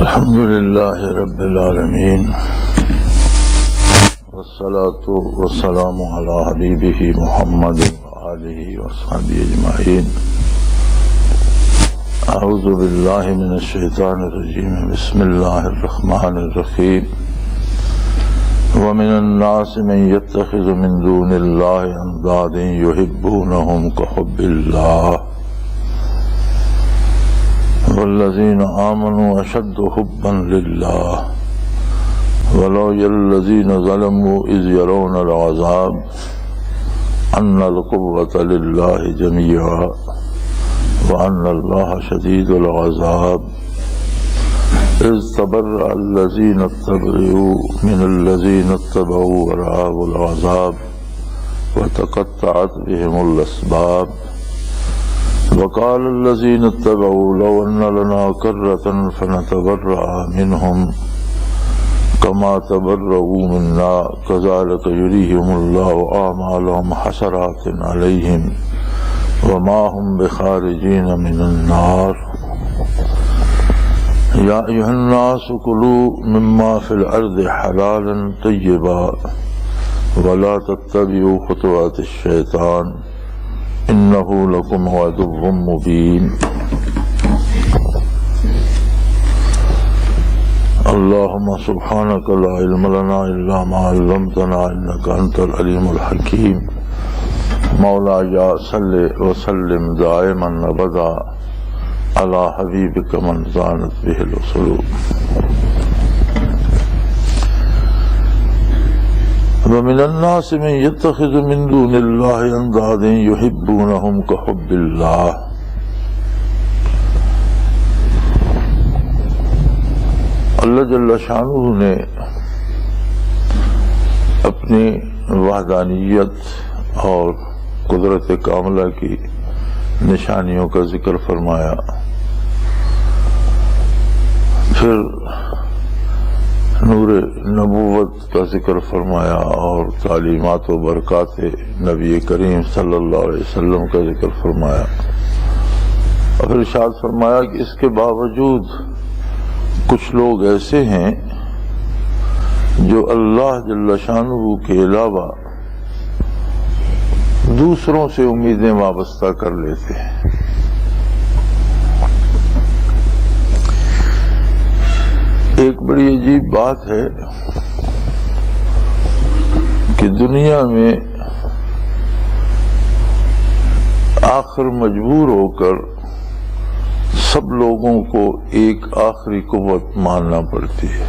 الحمد لله رب العالمين والصلاة والسلام على حبيبه محمد وآله وصحبه أجمعين. أعوذ بالله من الشيطان الرجيم. بسم الله الرحمن الرحيم. ومن الناس من يتخذ من دون الله أندادا يحبونهم كحب الله والذين آمنوا أشد حبا لله ولو يرى الذين ظلموا إذ يرون العذاب أن القوة لله جميعا وأن الله شديد العذاب. إذ تبرأ الذين اتبعوا من الذين اتبعوا ورأوا العذاب وتقطعت بهم الأسباب. وقال الذين اتبعوا لو أن لنا كرة فنتبرأ منهم كما تبرؤوا منا كذلك يريهم الله أعمالهم حسرات عليهم وما هم بخارجين من النار. يا أيها الناس كلوا مما في الأرض حلالا طيبا ولا تتبعوا خطوات الشيطان إنه لكم عدو مبين. اللهم سبحانك لا علم لنا إلا ما علمتنا إنك أنت العليم الحكيم. مولاي صل وسلم دائما أبدا على حبيبك من زانت به القلوب. ومن الناس من يتخذ من دون الله أندادا يحبونهم كحب الله. اللہ جل شانہ نے اپنی وحدانیت اور قدرت کاملہ کی نشانیوں کا ذکر فرمایا، پھر نور نبوت کا ذکر فرمایا اور تعلیمات و برکات نبی کریم صلی اللہ علیہ وسلم کا ذکر فرمایا، اور پھر ارشاد فرمایا کہ اس کے باوجود کچھ لوگ ایسے ہیں جو اللہ جل شانہ کے علاوہ دوسروں سے امیدیں وابستہ کر لیتے ہیں۔ ایک بڑی عجیب بات ہے کہ دنیا میں آخر مجبور ہو کر سب لوگوں کو ایک آخری قوت ماننا پڑتی ہے۔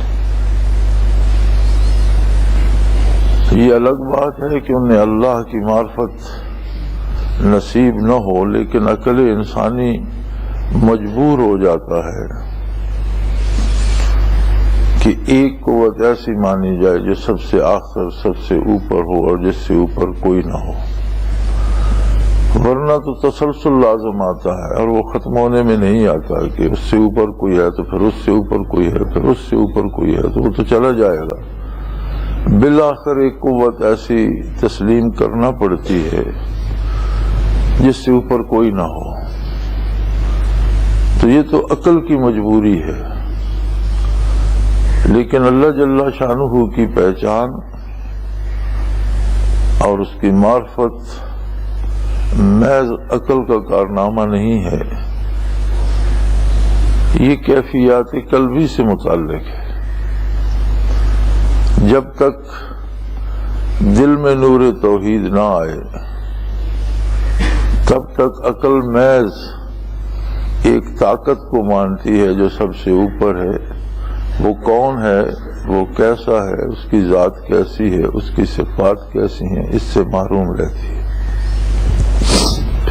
یہ الگ بات ہے کہ انہیں اللہ کی معرفت نصیب نہ ہو، لیکن عقل انسانی مجبور ہو جاتا ہے کہ ایک قوت ایسی مانی جائے جو سب سے آخر، سب سے اوپر ہو اور جس سے اوپر کوئی نہ ہو، ورنہ تو تسلسل لازم آتا ہے اور وہ ختم ہونے میں نہیں آتا کہ اس سے اوپر کوئی ہے تو پھر اس سے اوپر کوئی ہے، پھر اس سے اوپر کوئی ہے، تو وہ تو چلا جائے گا۔ بالآخر ایک قوت ایسی تسلیم کرنا پڑتی ہے جس سے اوپر کوئی نہ ہو، تو یہ تو عقل کی مجبوری ہے۔ لیکن اللہ جل شانہ کی پہچان اور اس کی معرفت محض عقل کا کارنامہ نہیں ہے، یہ کیفیات قلبی سے متعلق ہے۔ جب تک دل میں نور توحید نہ آئے تب تک عقل محض ایک طاقت کو مانتی ہے جو سب سے اوپر ہے۔ وہ کون ہے، وہ کیسا ہے، اس کی ذات کیسی ہے، اس کی صفات کیسی ہیں، اس سے محروم رہتی ہے۔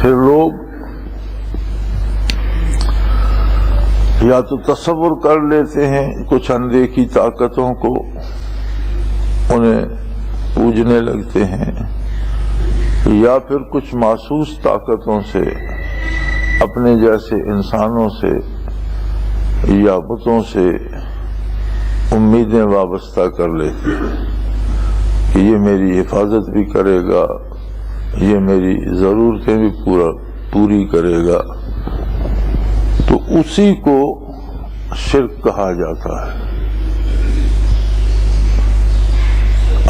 پھر لوگ یا تو تصور کر لیتے ہیں کچھ اندیکھی طاقتوں کو، انہیں پوجنے لگتے ہیں، یا پھر کچھ محسوس طاقتوں سے اپنے جیسے انسانوں سے یا بتوں سے امیدیں وابستہ کر لیتے ہیں کہ یہ میری حفاظت بھی کرے گا، یہ میری ضرورتیں بھی پوری کرے گا۔ تو اسی کو شرک کہا جاتا ہے۔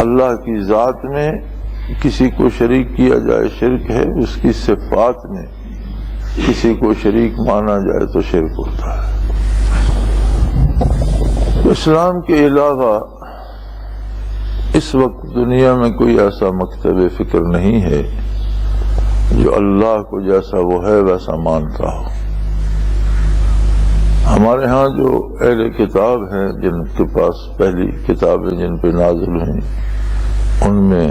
اللہ کی ذات میں کسی کو شریک کیا جائے شرک ہے، اس کی صفات میں کسی کو شریک مانا جائے تو شرک ہوتا ہے۔ اسلام کے علاوہ اس وقت دنیا میں کوئی ایسا مکتب فکر نہیں ہے جو اللہ کو جیسا وہ ہے ویسا مانتا ہو۔ ہمارے ہاں جو اہل کتاب ہیں جن کے پاس پہلی کتابیں جن پہ نازل ہوئیں ان میں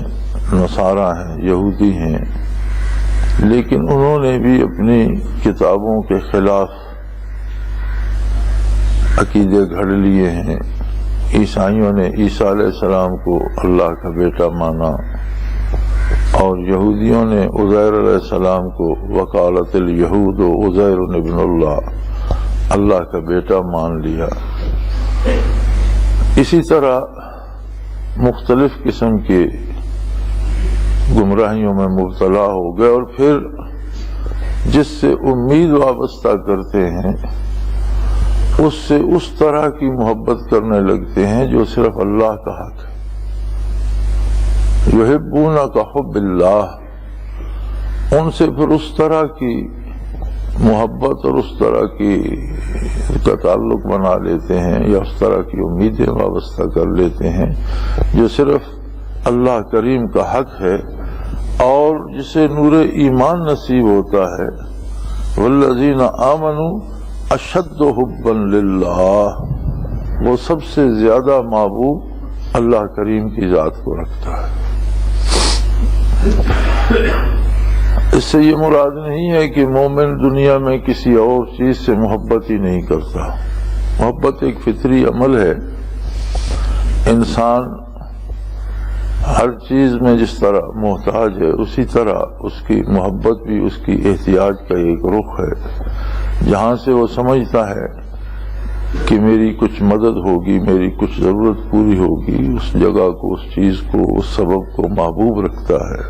نصارہ ہیں، یہودی ہیں، لیکن انہوں نے بھی اپنی کتابوں کے خلاف عقیدے گھڑ لیے ہیں۔ عیسائیوں نے عیسیٰ علیہ السلام کو اللہ کا بیٹا مانا، اور یہودیوں نے عزیر علیہ السلام کو وقالت الیہود عزیر ابن اللہ کا بیٹا مان لیا۔ اسی طرح مختلف قسم کی گمراہیوں میں مبتلا ہو گئے، اور پھر جس سے امید وابستہ کرتے ہیں اس سے اس طرح کی محبت کرنے لگتے ہیں جو صرف اللہ کا حق ہے۔ یحبون کا حب اللہ، ان سے پھر اس طرح کی محبت اور اس طرح کی کا تعلق بنا لیتے ہیں یا اس طرح کی امیدیں وابستہ کر لیتے ہیں جو صرف اللہ کریم کا حق ہے، اور جسے نور ایمان نصیب ہوتا ہے۔ والذین آمنوا اشد حبا للہ، وہ سب سے زیادہ محبوب اللہ کریم کی ذات کو رکھتا ہے۔ اس سے یہ مراد نہیں ہے کہ مومن دنیا میں کسی اور چیز سے محبت ہی نہیں کرتا۔ محبت ایک فطری عمل ہے۔ انسان ہر چیز میں جس طرح محتاج ہے اسی طرح اس کی محبت بھی اس کی احتیاج کا ایک رخ ہے۔ جہاں سے وہ سمجھتا ہے کہ میری کچھ مدد ہوگی، میری کچھ ضرورت پوری ہوگی، اس جگہ کو، اس چیز کو، اس سبب کو محبوب رکھتا ہے۔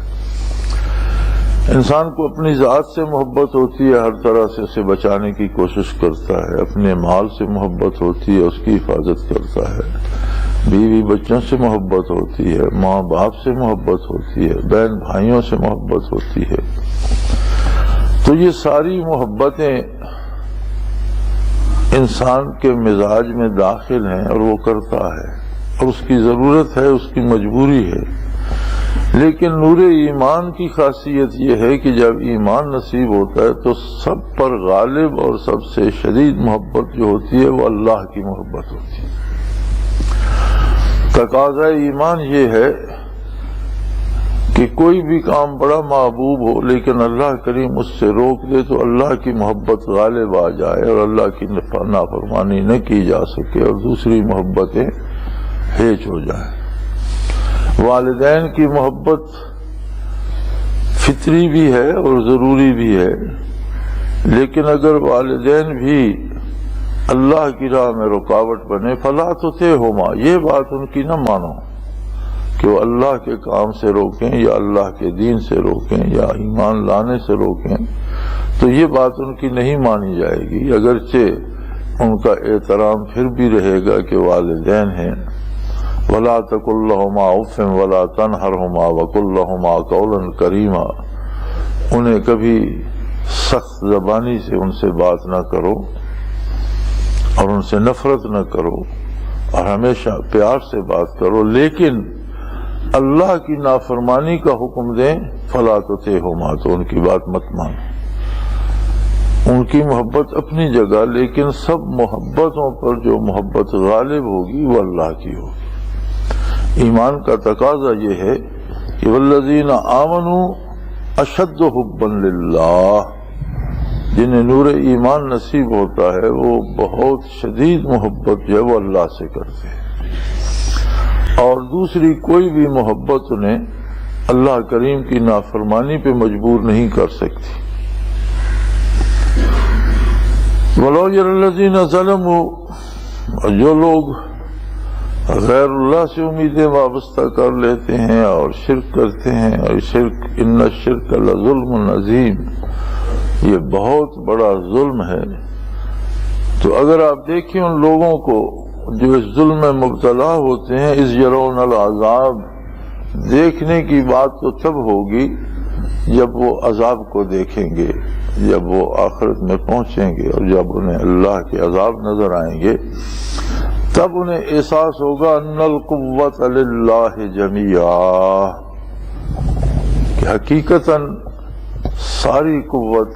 انسان کو اپنی ذات سے محبت ہوتی ہے، ہر طرح سے اسے بچانے کی کوشش کرتا ہے۔ اپنے مال سے محبت ہوتی ہے، اس کی حفاظت کرتا ہے۔ بیوی بچوں سے محبت ہوتی ہے، ماں باپ سے محبت ہوتی ہے، بہن بھائیوں سے محبت ہوتی ہے۔ تو یہ ساری محبتیں انسان کے مزاج میں داخل ہیں اور وہ کرتا ہے، اور اس کی ضرورت ہے، اس کی مجبوری ہے۔ لیکن نور ایمان کی خاصیت یہ ہے کہ جب ایمان نصیب ہوتا ہے تو سب پر غالب اور سب سے شدید محبت جو ہوتی ہے وہ اللہ کی محبت ہوتی ہے۔ تقاضا ایمان یہ ہے کہ کوئی بھی کام بڑا محبوب ہو لیکن اللہ کریم اس سے روک دے تو اللہ کی محبت غالب آ جائے اور اللہ کی نافرمانی نہ کی جا سکے اور دوسری محبتیں ہیچ ہو جائیں۔ والدین کی محبت فطری بھی ہے اور ضروری بھی ہے، لیکن اگر والدین بھی اللہ کی راہ میں رکاوٹ بنے فلا تطعہما، یہ بات ان کی نہ مانو کہ وہ اللہ کے کام سے روکیں یا اللہ کے دین سے روکیں یا ایمان لانے سے روکیں، تو یہ بات ان کی نہیں مانی جائے گی، اگرچہ ان کا احترام پھر بھی رہے گا کہ والدین ہیں۔ وَلَا تَقُلْ لَهُمَا أُفٍّ وَلَا تَنْهَرْهُمَا وَقُلْ لَهُمَا قَوْلًا كَرِيمًا، انہیں کبھی سخت زبانی سے ان سے بات نہ کرو اور ان سے نفرت نہ کرو اور ہمیشہ پیار سے بات کرو، لیکن اللہ کی نافرمانی کا حکم دیں فَلَا تُطِعْهُمَا، تو ان کی بات مت مانو۔ ان کی محبت اپنی جگہ، لیکن سب محبتوں پر جو محبت غالب ہوگی وہ اللہ کی ہوگی۔ ایمان کا تقاضا یہ ہے کہ والذین آمنوا اشد حبا للہ، جنہیں نور ایمان نصیب ہوتا ہے وہ بہت شدید محبت جو ہے وہ اللہ سے کرتے ہیں، اور دوسری کوئی بھی محبت انہیں اللہ کریم کی نافرمانی پہ مجبور نہیں کر سکتی۔ وَلَوْ يَرَى الَّذِينَ ظَلَمُوا، جو لوگ غیر اللہ سے امیدیں وابستہ کر لیتے ہیں اور شرک کرتے ہیں، اور شرک ان الشرک لظلم عظیم، یہ بہت بڑا ظلم ہے، تو اگر آپ دیکھیں ان لوگوں کو جو اس ظلم میں مبتلا ہوتے ہیں، اذ یرون العذاب، دیکھنے کی بات تو تب ہوگی جب وہ عذاب کو دیکھیں گے، جب وہ آخرت میں پہنچیں گے اور جب انہیں اللہ کے عذاب نظر آئیں گے، تب انہیں احساس ہوگا ان القوت للہ جمیعا، کہ حقیقتاً ساری قوت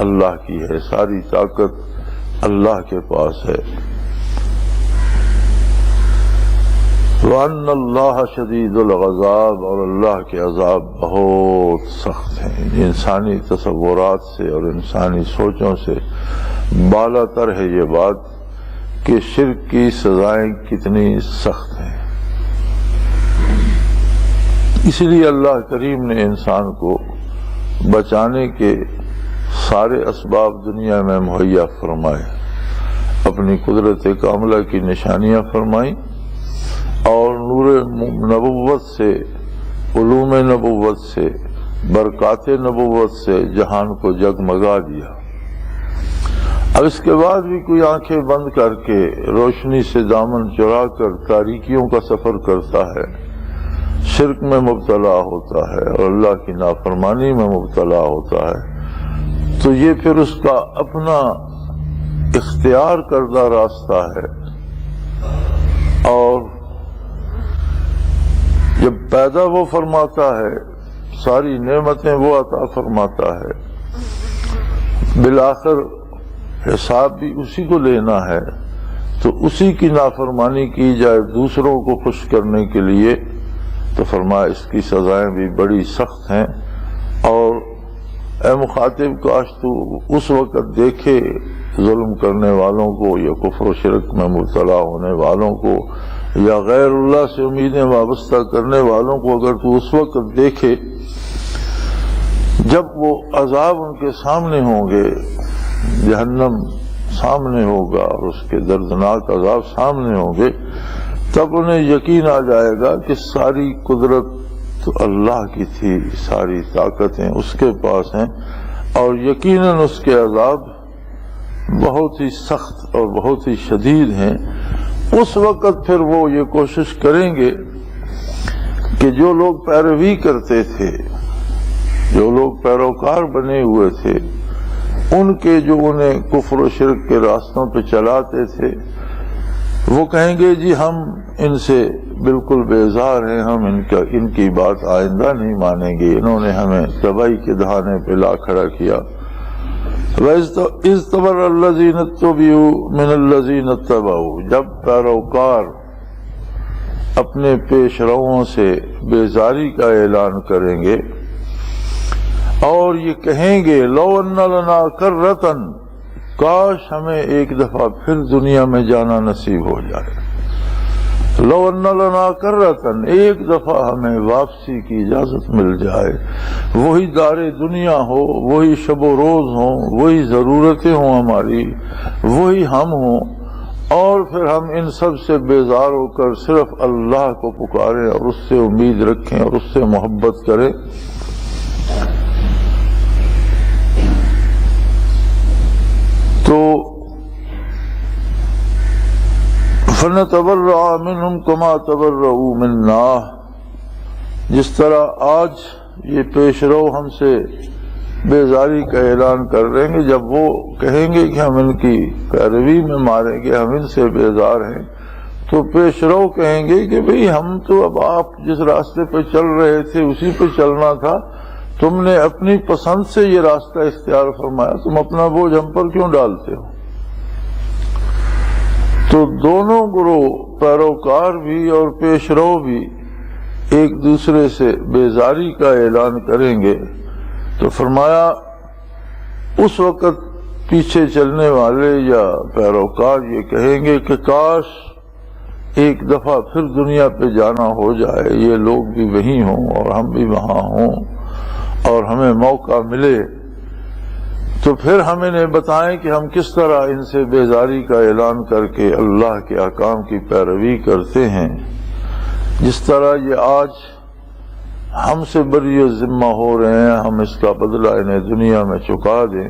اللہ کی ہے، ساری طاقت اللہ کے پاس ہے۔ وَأَنَّ اللَّهَ شَدِيدُ الْعَذَابِ، اور اللہ کے عذاب بہت سخت ہیں، انسانی تصورات سے اور انسانی سوچوں سے بالا تر ہے یہ بات کہ شرک کی سزائیں کتنی سخت ہیں۔ اس لیے اللہ کریم نے انسان کو بچانے کے سارے اسباب دنیا میں مہیا فرمائے، اپنی قدرت کاملہ کی نشانیاں فرمائیں اور نور نبوت سے، علوم نبوت سے، برکات نبوت سے جہان کو جگمگا دیا۔ اب اس کے بعد بھی کوئی آنکھیں بند کر کے روشنی سے دامن چرا کر تاریکیوں کا سفر کرتا ہے، شرک میں مبتلا ہوتا ہے اور اللہ کی نافرمانی میں مبتلا ہوتا ہے، تو یہ پھر اس کا اپنا اختیار کردہ راستہ ہے، اور جب پیدا وہ فرماتا ہے، ساری نعمتیں وہ عطا فرماتا ہے، بالآخر حساب بھی اسی کو لینا ہے، تو اسی کی نافرمانی کی جائے دوسروں کو خوش کرنے کے لیے، تو فرمایا اس کی سزائیں بھی بڑی سخت ہیں۔ اور اے مخاطب، کاش تو اس وقت دیکھے ظلم کرنے والوں کو یا کفر و شرک میں مبتلا ہونے والوں کو یا غیر اللہ سے امیدیں وابستہ کرنے والوں کو، اگر تو اس وقت دیکھے جب وہ عذاب ان کے سامنے ہوں گے، جہنم سامنے ہوگا اور اس کے دردناک عذاب سامنے ہوں گے، تب انہیں یقین آ جائے گا کہ ساری قدرت تو اللہ کی تھی، ساری طاقتیں اس کے پاس ہیں، اور یقیناً اس کے عذاب بہت ہی سخت اور بہت ہی شدید ہیں۔ اس وقت پھر وہ یہ کوشش کریں گے کہ جو لوگ پیروی کرتے تھے، جو لوگ پیروکار بنے ہوئے تھے، ان کے جو انہیں کفر و شرک کے راستوں پہ چلاتے تھے، وہ کہیں گے جی ہم ان سے بالکل بیزار ہیں، ہم ان کی بات آئندہ نہیں مانیں گے، انہوں نے ہمیں تباہی کے دہانے پہ لا کھڑا کیا۔ وَإِذْ تَبَرَّأَ الَّذِينَ اتُّبِعُوا مِنَ الَّذِينَ اتَّبَعُوا، جب پیروکار اپنے پیش رووں سے بیزاری کا اعلان کریں گے اور یہ کہیں گے لَوْ أَنَّ لَنَا كَرَّةً، کاش ہمیں ایک دفعہ پھر دنیا میں جانا نصیب ہو جائے، لَوْ أَنَّ لَنَا كَرَّةً، ایک دفعہ ہمیں واپسی کی اجازت مل جائے، وہی دار دنیا ہو، وہی شب و روز ہوں، وہی ضرورتیں ہوں ہماری، وہی ہم ہوں، اور پھر ہم ان سب سے بیزار ہو کر صرف اللہ کو پکاریں اور اس سے امید رکھیں اور اس سے محبت کریں۔ تو فَنَتَبَرَّأَ مِنْهُمْ كَمَا تَبَرَّؤُوا مِنَّا، جس طرح آج یہ پیش رو ہم سے بیزاری کا اعلان کر رہے ہیں، جب وہ کہیں گے کہ ہم ان کی پیروی میں ماریں گے، ہم ان سے بیزار ہیں، تو پیش رو کہیں گے کہ بھئی ہم تو اب آپ جس راستے پہ چل رہے تھے اسی پہ چلنا تھا، تم نے اپنی پسند سے یہ راستہ اختیار فرمایا، تم اپنا بوجھ ہم پر کیوں ڈالتے ہو؟ تو دونوں گروہ، پیروکار بھی اور پیش رو بھی، ایک دوسرے سے بیزاری کا اعلان کریں گے۔ تو فرمایا اس وقت پیچھے چلنے والے یا پیروکار یہ کہیں گے کہ کاش ایک دفعہ پھر دنیا پہ جانا ہو جائے، یہ لوگ بھی وہیں ہوں اور ہم بھی وہاں ہوں اور ہمیں موقع ملے، تو پھر ہم انہیں بتائیں کہ ہم کس طرح ان سے بیزاری کا اعلان کر کے اللہ کے احکام کی پیروی کرتے ہیں، جس طرح یہ آج ہم سے بری ذمہ ہو رہے ہیں، ہم اس کا بدلہ انہیں دنیا میں چکا دیں۔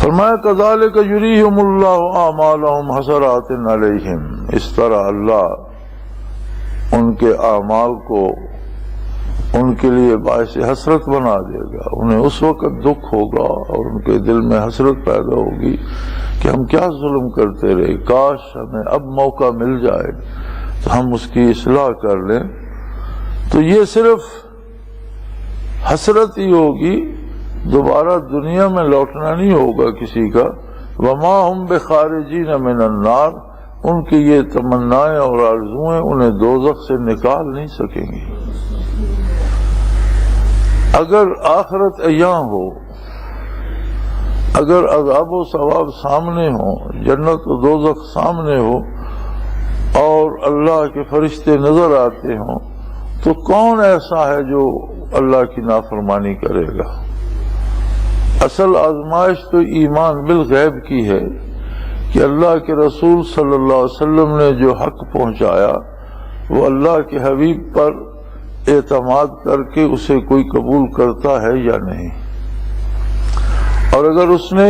فرمایا کذالک یریہم اللہ اعمالہم حسرات علیہم، اس طرح اللہ ان کے اعمال کو ان کے لیے باعث حسرت بنا دے گا. انہیں اس وقت دکھ ہوگا اور ان کے دل میں حسرت پیدا ہوگی کہ ہم کیا ظلم کرتے رہے، کاش ہمیں اب موقع مل جائے تو ہم اس کی اصلاح کر لیں. تو یہ صرف حسرت ہی ہوگی، دوبارہ دنیا میں لوٹنا نہیں ہوگا کسی کا. وما ہم بخارجین من النار، ان کی یہ تمنائیں اور آرزوئیں انہیں دوزخ سے نکال نہیں سکیں گی. اگر آخرت عیاں ہو، اگر عذاب و ثواب سامنے ہو، جنت و دوزخ سامنے ہو اور اللہ کے فرشتے نظر آتے ہوں، تو کون ایسا ہے جو اللہ کی نافرمانی کرے گا؟ اصل آزمائش تو ایمان بالغیب کی ہے کہ اللہ کے رسول صلی اللہ علیہ وسلم نے جو حق پہنچایا وہ اللہ کے حبیب پر اعتماد کر کے اسے کوئی قبول کرتا ہے یا نہیں. اور اگر اس نے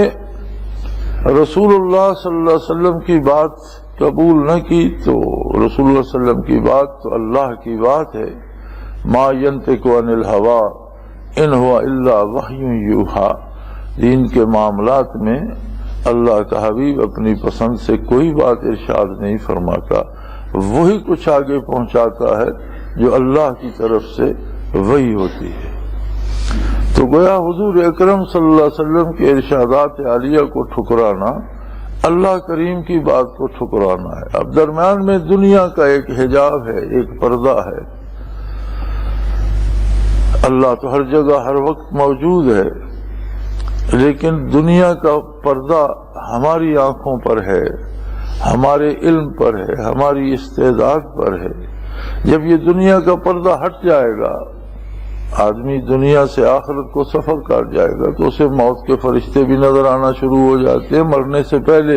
رسول اللہ صلی اللہ علیہ وسلم کی بات قبول نہ کی تو رسول اللہ صلی اللہ علیہ وسلم کی بات تو اللہ کی بات ہے. ما ینطق عن الہوی ان ہوا الا وحی یوحی، دین کے معاملات میں اللہ کا حبیب اپنی پسند سے کوئی بات ارشاد نہیں فرماتا، وہی کچھ آگے پہنچاتا ہے جو اللہ کی طرف سے وحی ہوتی ہے. تو گویا حضور اکرم صلی اللہ علیہ وسلم کے ارشادات عالیہ کو ٹھکرانا اللہ کریم کی بات کو ٹھکرانا ہے. اب درمیان میں دنیا کا ایک حجاب ہے، ایک پردہ ہے. اللہ تو ہر جگہ ہر وقت موجود ہے، لیکن دنیا کا پردہ ہماری آنکھوں پر ہے، ہمارے علم پر ہے، ہماری استعداد پر ہے. جب یہ دنیا کا پردہ ہٹ جائے گا، آدمی دنیا سے آخرت کو سفر کر جائے گا تو اسے موت کے فرشتے بھی نظر آنا شروع ہو جاتے ہیں. مرنے سے پہلے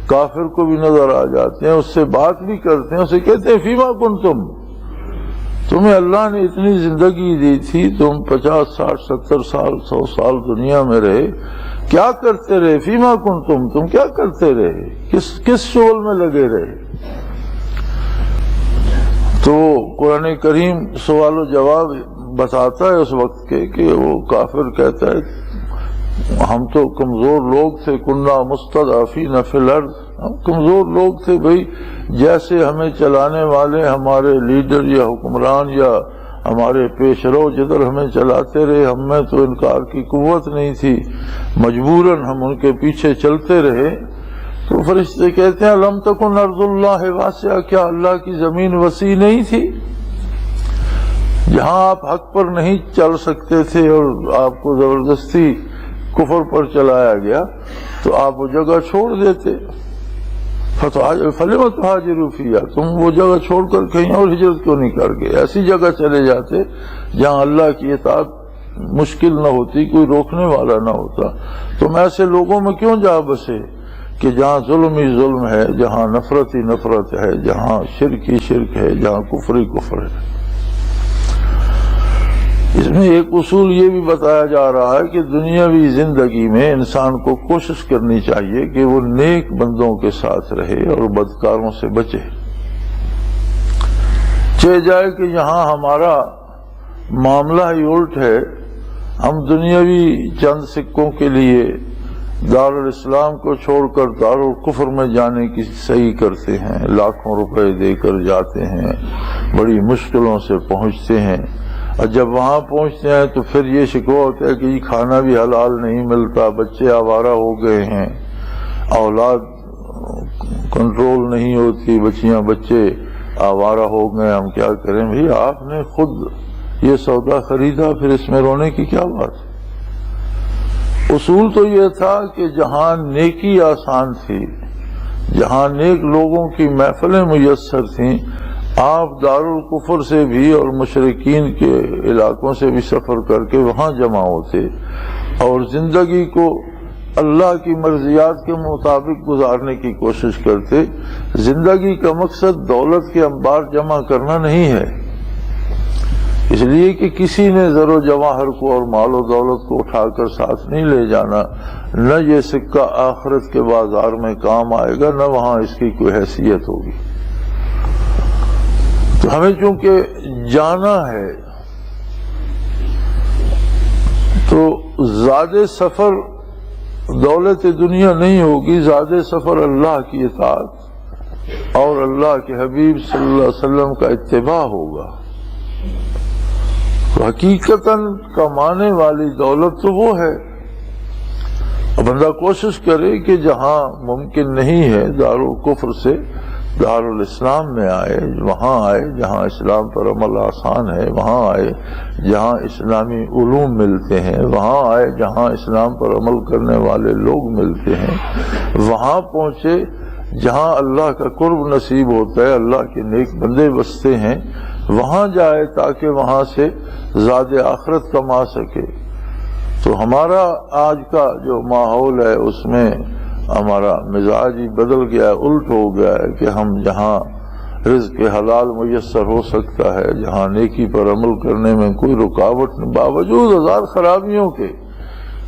کافر کو بھی نظر آ جاتے ہیں، اس سے بات بھی کرتے ہیں، اسے کہتے ہیں فیما کنتم، تمہیں اللہ نے اتنی زندگی دی تھی، تم 50 60 70 سال 100 سال دنیا میں رہے، کیا کرتے رہے؟ فیما کنتم، تم کیا کرتے رہے، کس شغل میں لگے رہے؟ تو قرآن کریم سوال و جواب بتاتا ہے اس وقت کے کہ وہ کافر کہتا ہے ہم تو کمزور لوگ تھے، کننا مستضعفین فی الارض، ہم کمزور لوگ تھے بھائی، جیسے ہمیں چلانے والے ہمارے لیڈر یا حکمران یا ہمارے پیش رو جدھر ہمیں چلاتے رہے، ہم میں تو انکار کی قوت نہیں تھی، مجبوراً ہم ان کے پیچھے چلتے رہے. تو فرشتے کہتے ہیں لم تکن ارض اللہ واسعہ، کیا اللہ کی زمین وسیع نہیں تھی؟ جہاں آپ حق پر نہیں چل سکتے تھے اور آپ کو زبردستی کفر پر چلایا گیا تو آپ وہ جگہ چھوڑ دیتے. فلم تہاجروا فیہا، تم وہ جگہ چھوڑ کر کہیں اور ہجرت کیوں نہیں کر گئے؟ ایسی جگہ چلے جاتے جہاں اللہ کی اطاعت مشکل نہ ہوتی، کوئی روکنے والا نہ ہوتا. تم ایسے لوگوں میں کیوں جا بسے کہ جہاں ظلم ہی ظلم ہے، جہاں نفرت ہی نفرت ہے، جہاں شرک ہی شرک ہے، جہاں کفر ہی کفر ہے. اس میں ایک اصول یہ بھی بتایا جا رہا ہے کہ دنیاوی زندگی میں انسان کو کوشش کرنی چاہیے کہ وہ نیک بندوں کے ساتھ رہے اور بدکاروں سے بچے. چہ جائے کہ یہاں ہمارا معاملہ ہی الٹ ہے، ہم دنیاوی چند سکوں کے لیے دارالاسلام کو چھوڑ کر دارالکفر میں جانے کی صحیح کرتے ہیں، لاکھوں روپے دے کر جاتے ہیں، بڑی مشکلوں سے پہنچتے ہیں، اور جب وہاں پہنچتے ہیں تو پھر یہ شکوہ ہوتا ہے کہ یہ کھانا بھی حلال نہیں ملتا، بچے آوارہ ہو گئے ہیں، اولاد کنٹرول نہیں ہوتی، بچے آوارہ ہو گئے، ہم کیا کریں؟ بھئی آپ نے خود یہ سودا خریدا، پھر اس میں رونے کی کیا بات؟ اصول تو یہ تھا کہ جہاں نیکی آسان تھی، جہاں نیک لوگوں کی محفلیں میسر تھیں، آپ دارالکفر سے بھی اور مشرکین کے علاقوں سے بھی سفر کر کے وہاں جمع ہوتے اور زندگی کو اللہ کی مرضیات کے مطابق گزارنے کی کوشش کرتے. زندگی کا مقصد دولت کے انبار جمع کرنا نہیں ہے، اس لیے کہ کسی نے زر و جواہر کو اور مال و دولت کو اٹھا کر ساتھ نہیں لے جانا، نہ یہ سکہ آخرت کے بازار میں کام آئے گا، نہ وہاں اس کی کوئی حیثیت ہوگی۔ تو ہمیں چونکہ جانا ہے تو زیادہ سفر دولت دنیا نہیں ہوگی، زیادہ سفر اللہ کی اطاعت اور اللہ کے حبیب صلی اللہ علیہ وسلم کا اتباع ہوگا۔ تو حقیقتاً کمانے والی دولت تو وہ ہے، بندہ کوشش کرے کہ جہاں ممکن نہیں ہے دارالکفر سے دارالاسلام میں آئے، وہاں آئے جہاں اسلام پر عمل آسان ہے، وہاں آئے جہاں اسلامی علوم ملتے ہیں، وہاں آئے جہاں اسلام پر عمل کرنے والے لوگ ملتے ہیں، وہاں پہنچے جہاں اللہ کا قرب نصیب ہوتا ہے، اللہ کے نیک بندے بستے ہیں، وہاں جائے تاکہ وہاں سے زیادہ آخرت کما سکے۔ تو ہمارا آج کا جو ماحول ہے اس میں ہمارا مزاج ہی بدل گیا ہے، الٹ ہو گیا ہے کہ ہم جہاں رزق حلال میسر ہو سکتا ہے، جہاں نیکی پر عمل کرنے میں کوئی رکاوٹ نہیں، باوجود ہزار خرابیوں کے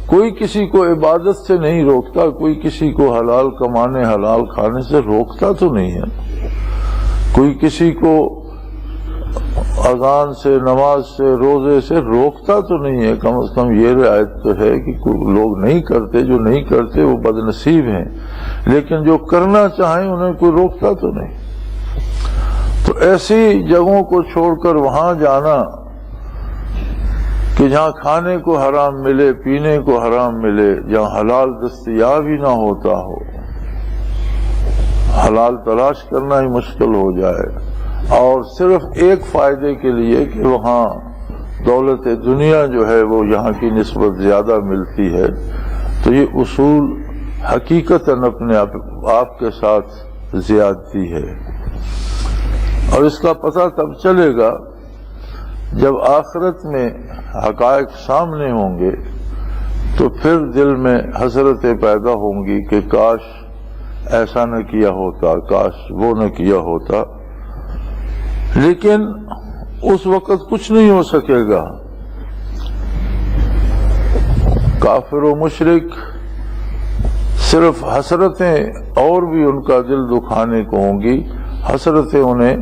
کوئی کسی کو عبادت سے نہیں روکتا، کوئی کسی کو حلال کمانے حلال کھانے سے روکتا تو نہیں ہے، کوئی کسی کو اذان سے نماز سے روزے سے روکتا تو نہیں ہے، کم از کم یہ رعایت تو ہے کہ لوگ نہیں کرتے، جو نہیں کرتے وہ بد نصیب ہیں، لیکن جو کرنا چاہیں انہیں کوئی روکتا تو نہیں۔ تو ایسی جگہوں کو چھوڑ کر وہاں جانا کہ جہاں کھانے کو حرام ملے، پینے کو حرام ملے، جہاں حلال دستیاب ہی نہ ہوتا ہو، حلال تلاش کرنا ہی مشکل ہو جائے، اور صرف ایک فائدے کے لیے کہ وہاں دولت دنیا جو ہے وہ یہاں کی نسبت زیادہ ملتی ہے، تو یہ اصول حقیقتاً اپنے آپ کے ساتھ زیادتی ہے۔ اور اس کا پتہ تب چلے گا جب آخرت میں حقائق سامنے ہوں گے، تو پھر دل میں حسرتیں پیدا ہوں گی کہ کاش ایسا نہ کیا ہوتا، کاش وہ نہ کیا ہوتا، لیکن اس وقت کچھ نہیں ہو سکے گا۔ کافر و مشرک صرف حسرتیں اور بھی ان کا دل دکھانے کو ہوں گی، حسرتیں انہیں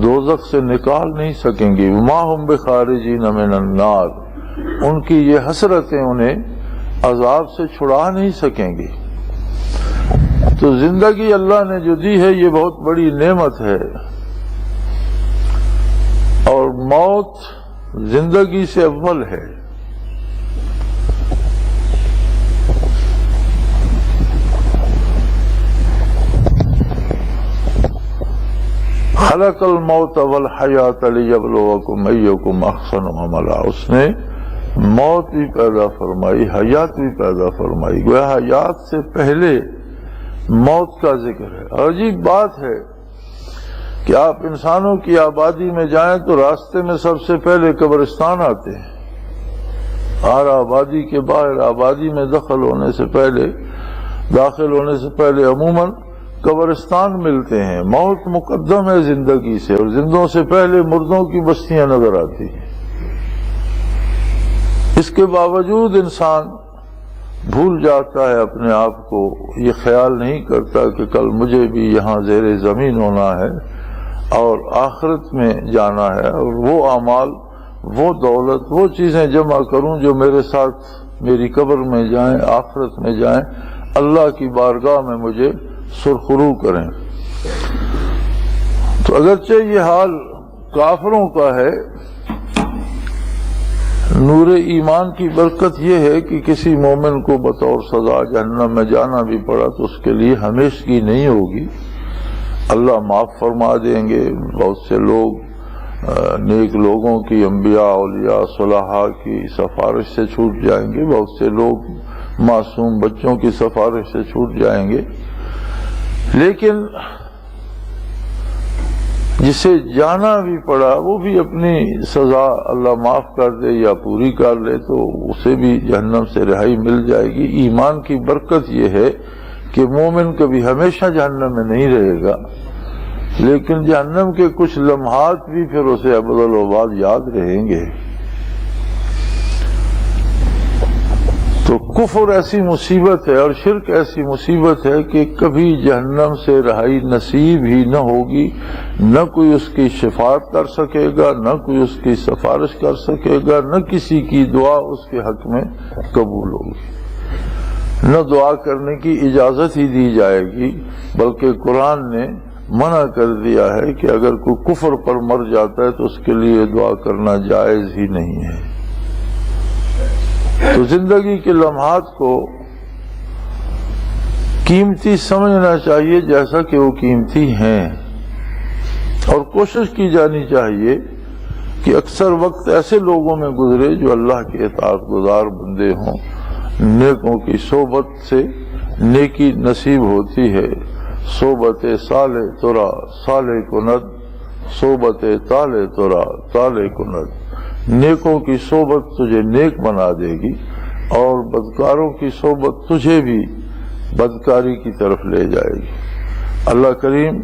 دوزخ سے نکال نہیں سکیں گی، وما ہم بخارجین من النار، ان کی یہ حسرتیں انہیں عذاب سے چھڑا نہیں سکیں گی۔ تو زندگی اللہ نے جو دی ہے یہ بہت بڑی نعمت ہے، اور موت زندگی سے اول ہے۔ خلق الموت والحیات لیبلوکم ایکم احسن عملا، اس نے موت بھی پیدا فرمائی، حیات بھی پیدا فرمائی، گویا حیات سے پہلے موت کا ذکر ہے۔ اور عجیب بات ہے کہ آپ انسانوں کی آبادی میں جائیں تو راستے میں سب سے پہلے قبرستان آتے ہیں، ہر آبادی کے باہر آبادی میں داخل ہونے سے پہلے عموماً قبرستان ملتے ہیں۔ موت مقدم ہے زندگی سے، اور زندوں سے پہلے مردوں کی بستیاں نظر آتی ہیں۔ اس کے باوجود انسان بھول جاتا ہے اپنے آپ کو، یہ خیال نہیں کرتا کہ کل مجھے بھی یہاں زیر زمین ہونا ہے اور آخرت میں جانا ہے، اور وہ اعمال، وہ دولت، وہ چیزیں جمع کروں جو میرے ساتھ میری قبر میں جائیں، آخرت میں جائیں، اللہ کی بارگاہ میں مجھے سرخرو کریں۔ تو اگرچہ یہ حال کافروں کا ہے، نور ایمان کی برکت یہ ہے کہ کسی مومن کو بطور سزا جہنم میں جانا بھی پڑا تو اس کے لیے ہمیشگی نہیں ہوگی، اللہ معاف فرما دیں گے۔ بہت سے لوگ نیک لوگوں کی، انبیاء اولیاء صلحاء کی سفارش سے چھوٹ جائیں گے، بہت سے لوگ معصوم بچوں کی سفارش سے چھوٹ جائیں گے، لیکن جسے جانا بھی پڑا وہ بھی اپنی سزا اللہ معاف کر دے یا پوری کر لے تو اسے بھی جہنم سے رہائی مل جائے گی۔ ایمان کی برکت یہ ہے کہ مومن کبھی ہمیشہ جہنم میں نہیں رہے گا، لیکن جہنم کے کچھ لمحات بھی پھر اسے ابد الآباد یاد رہیں گے۔ تو کفر ایسی مصیبت ہے اور شرک ایسی مصیبت ہے کہ کبھی جہنم سے رہائی نصیب ہی نہ ہوگی، نہ کوئی اس کی شفاعت کر سکے گا، نہ کوئی اس کی سفارش کر سکے گا، نہ کسی کی دعا اس کے حق میں قبول ہوگی، نہ دعا کرنے کی اجازت ہی دی جائے گی، بلکہ قرآن نے منع کر دیا ہے کہ اگر کوئی کفر پر مر جاتا ہے تو اس کے لیے دعا کرنا جائز ہی نہیں ہے۔ تو زندگی کے لمحات کو قیمتی سمجھنا چاہیے جیسا کہ وہ قیمتی ہیں، اور کوشش کی جانی چاہیے کہ اکثر وقت ایسے لوگوں میں گزرے جو اللہ کے اطاعت گزار بندے ہوں، نیکوں کی صحبت سے نیکی نصیب ہوتی ہے۔ صحبت صالح ترا صالح کند، صحبت طالع ترا طالع کند۔ نیکوں کی صحبت تجھے نیک بنا دے گی اور بدکاروں کی صحبت تجھے بھی بدکاری کی طرف لے جائے گی۔ اللہ کریم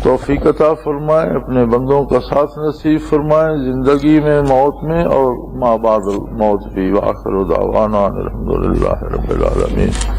توفیق عطا فرمائے، اپنے بندوں کا ساتھ نصیب فرمائے، زندگی میں، موت میں اور ما بعد الموت بھی۔ وآخر دعوانا الحمدللہ رب العالمین۔